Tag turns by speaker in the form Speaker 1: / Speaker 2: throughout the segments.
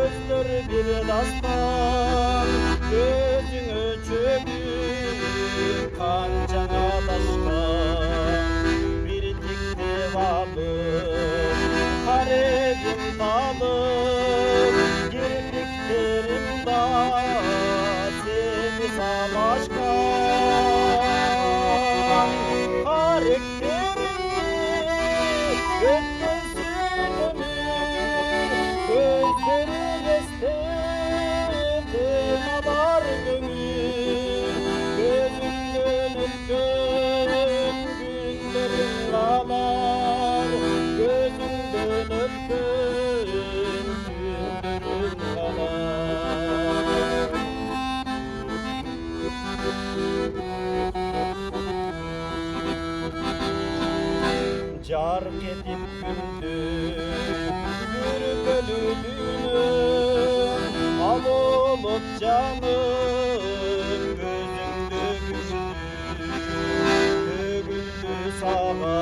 Speaker 1: gözler bir dastan, gözüne çöküp kancana taşkan. Bir tek devalım, karedim dalım, kirpiklerimde seni savaşkan. Karakterimi öpmesini, gözleri beste kınalar gönül. Gözümden öptüm günlerim ağlar, gözümden öptüm günlerim ağlar. Car edip gündüz bir bölüdüğünüm, al olup canım gözümde güldü sana.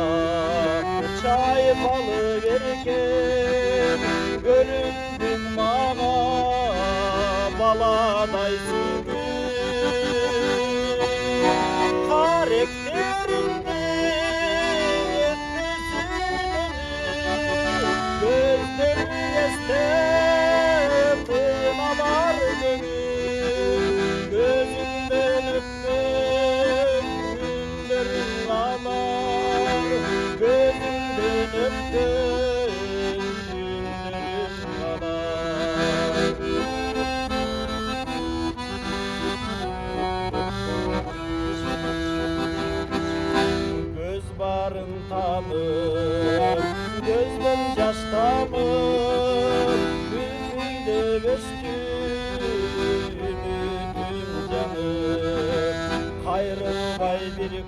Speaker 1: Çay falı verirken göründün bana, baladaysın karakterinde. Gözleri beste kınalar gönül, gözümden öptüm günlerim ağlar, gözümden öptüm günlerim ağlar. Göz barın tamır, gözden yaş tamır, yüzünde beştüm tüm canım. Hayrılmay bir gün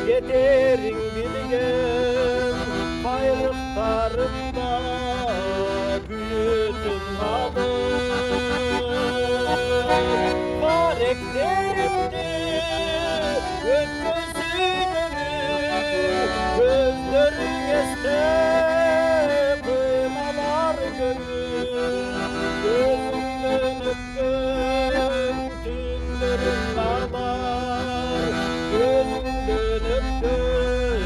Speaker 1: yeterin bilgen, hayrıklarımda büyüdüm alım. Karakterimde öpmesini, gözlerin este kınalar gönül. Gözümden öptüm tümlerim ağlar, gözümden öptüm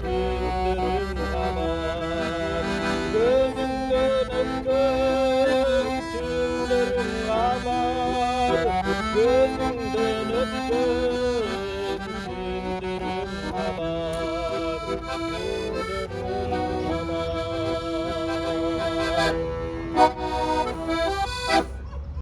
Speaker 1: günlerim ağlar. Gözümden öptüm tümlerim ağlar, gözümden öptüm günlerim ağlar.